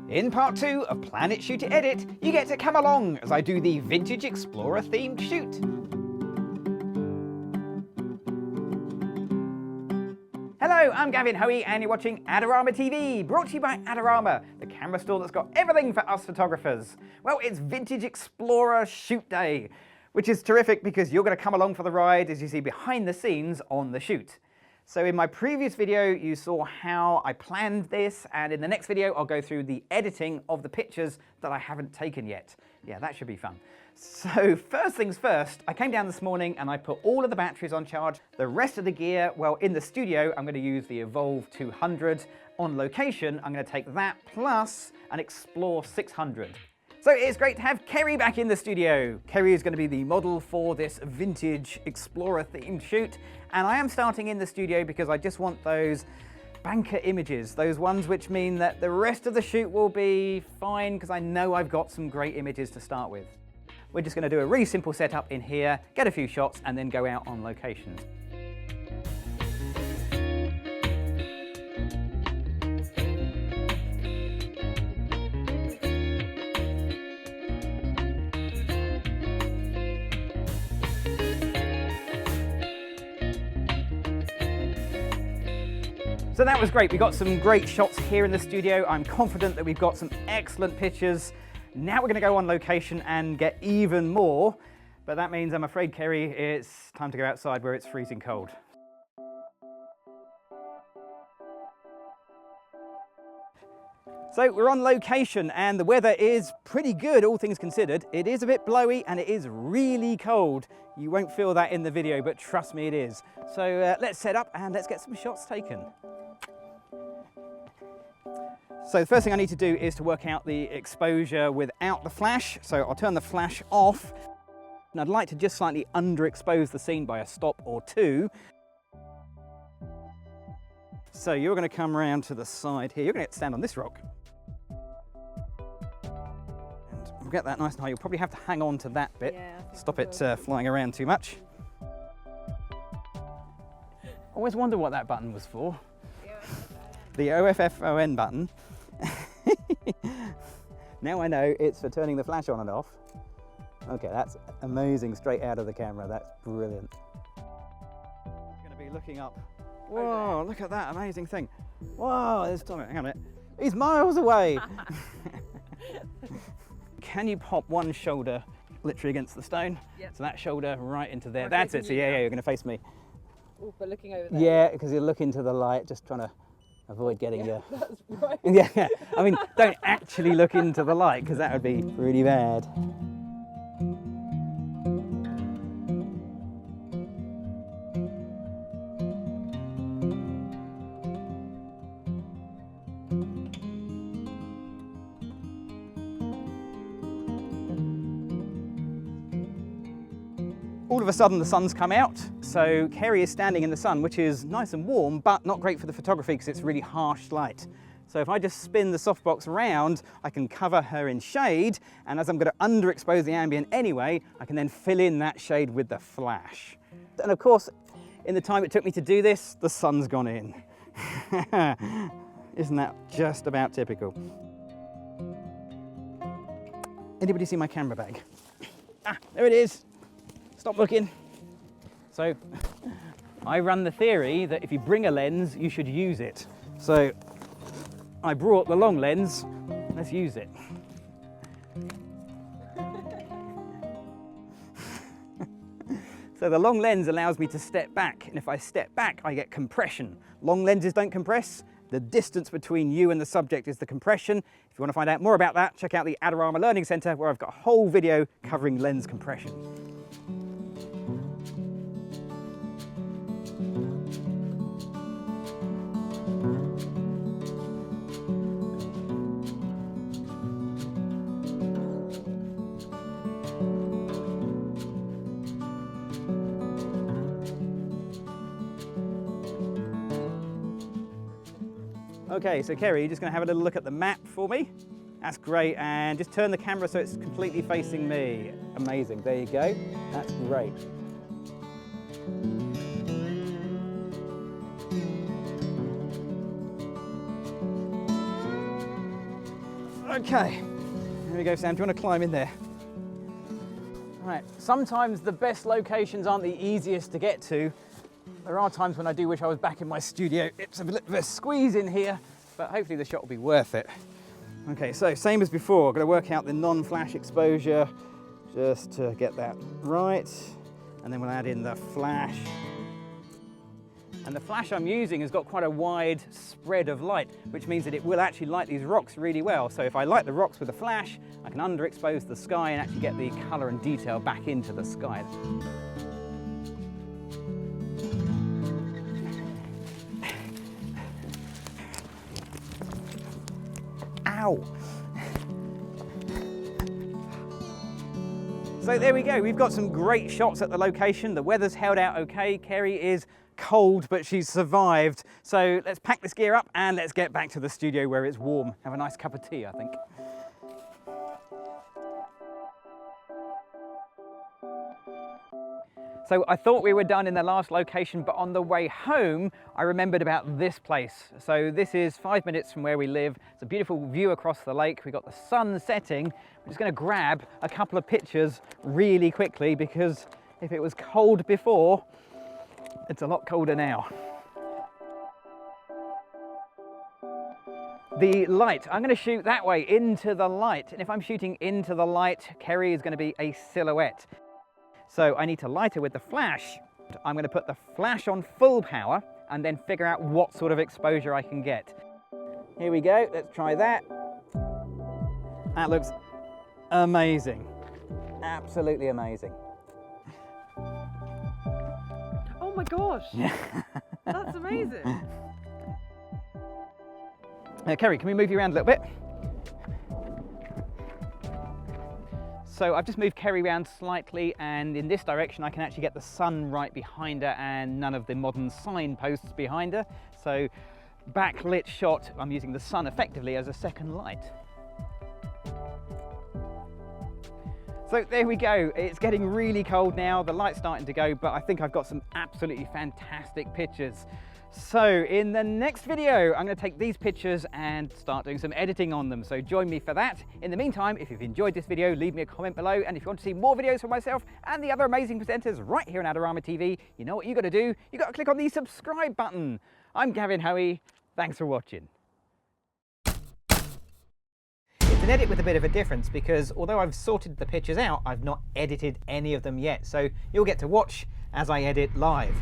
In part 2 of Planet Shoot to Edit, you get to come along as I do the Vintage Explorer themed shoot. Hello, I'm Gavin Hoey and you're watching Adorama TV, brought to you by Adorama, the camera store that's got everything for us photographers. Well, it's Vintage Explorer Shoot Day, which is terrific because you're going to come along for the ride as you see behind the scenes on the shoot. So in my previous video, you saw how I planned this, and in the next video, I'll go through the editing of the pictures that I haven't taken yet. Yeah, that should be fun. So first things first, I came down this morning and I put all of the batteries on charge. The rest of the gear, well, in the studio, I'm going to use the eVOLV 200. On location, I'm going to take that plus an Xplor600. So it's great to have Kerry back in the studio. Kerry is going to be the model for this vintage Explorer themed shoot. And I am starting in the studio because I just want those banker images, those ones which mean that the rest of the shoot will be fine because I know I've got some great images to start with. We're just going to do a really simple setup in here, get a few shots and then go out on locations. So that was great. We got some great shots here in the studio. I'm confident that we've got some excellent pictures. Now we're going to go on location and get even more. But that means, I'm afraid, Kerry, it's time to go outside where it's freezing cold. So we're on location and the weather is pretty good, all things considered. It is a bit blowy and it is really cold. You won't feel that in the video, but trust me, it is. So let's set up and let's get some shots taken. So the first thing I need to do is to work out the exposure without the flash. So I'll turn the flash off. And I'd like to just slightly underexpose the scene by a stop or two. So you're going to come around to the side here. You're going to stand on this rock. And we'll get that nice and high. You'll probably have to hang on to that bit. Yeah, stop it flying around too much. Always wonder what that button was for. The OFFON button. Now I know it's for turning the flash on and off. Okay, that's amazing straight out of the camera. That's brilliant. I'm going to be looking up. Whoa, look at that amazing thing. Whoa, there's Tommy. Hang on a minute. He's miles away. Can you pop one shoulder literally against the stone? Yep. So that shoulder right into there. That's it. So yeah, you're going to face me. Oh, but looking over there. Yeah, because you look into the light, just trying to avoid getting you. That's right. Yeah, I mean, don't actually look into the light because that would be really bad. All of a sudden the sun's come out, so Kerry is standing in the sun, which is nice and warm, but not great for the photography because it's really harsh light. So if I just spin the softbox around, I can cover her in shade, and as I'm going to underexpose the ambient anyway, I can then fill in that shade with the flash. And of course, in the time it took me to do this, the sun's gone in. Isn't that just about typical? Anybody see my camera bag? Ah, there it is. Stop looking. So I run the theory that if you bring a lens, you should use it. So I brought the long lens, let's use it. So the long lens allows me to step back, and if I step back, I get compression. Long lenses don't compress. The distance between you and the subject is the compression. If you want to find out more about that, check out the Adorama Learning Center, where I've got a whole video covering lens compression. Okay, so Kerry, you're just going to have a little look at the map for me. That's great, and just turn the camera so it's completely facing me. Amazing, there you go. That's great. Okay, here we go, Sam. Do you want to climb in there? Right, sometimes the best locations aren't the easiest to get to. There are times when I do wish I was back in my studio. It's a bit of a squeeze in here, but hopefully the shot will be worth it. Okay, so same as before, I've got to work out the non-flash exposure just to get that right. And then we'll add in the flash. And the flash I'm using has got quite a wide spread of light, which means that it will actually light these rocks really well. So if I light the rocks with a flash, I can underexpose the sky and actually get the colour and detail back into the sky. Ow! So there we go, we've got some great shots at the location. The weather's held out okay. Kerry is cold, but she's survived. So let's pack this gear up and let's get back to the studio where it's warm. Have a nice cup of tea, I think. So I thought we were done in the last location, but on the way home, I remembered about this place. So this is 5 minutes from where we live. It's a beautiful view across the lake. We've got the sun setting. We're just going to grab a couple of pictures really quickly because if it was cold before, it's a lot colder now. The light, I'm going to shoot that way into the light. And if I'm shooting into the light, Kerry is going to be a silhouette. So I need to light her with the flash. I'm going to put the flash on full power and then figure out what sort of exposure I can get. Here we go, let's try that. That looks amazing. Absolutely amazing. Oh my gosh, that's amazing. Kerry, can we move you around a little bit? So I've just moved Kerry around slightly, and in this direction I can actually get the sun right behind her and none of the modern signposts behind her. So backlit shot, I'm using the sun effectively as a second light. So there we go, it's getting really cold now, the light's starting to go, but I think I've got some absolutely fantastic pictures. So in the next video, I'm going to take these pictures and start doing some editing on them. So join me for that. In the meantime, if you've enjoyed this video, leave me a comment below. And if you want to see more videos from myself and the other amazing presenters right here on Adorama TV, you know what you got to do? You got to click on the subscribe button. I'm Gavin Hoey. Thanks for watching. It's an edit with a bit of a difference because although I've sorted the pictures out, I've not edited any of them yet. So you'll get to watch as I edit live.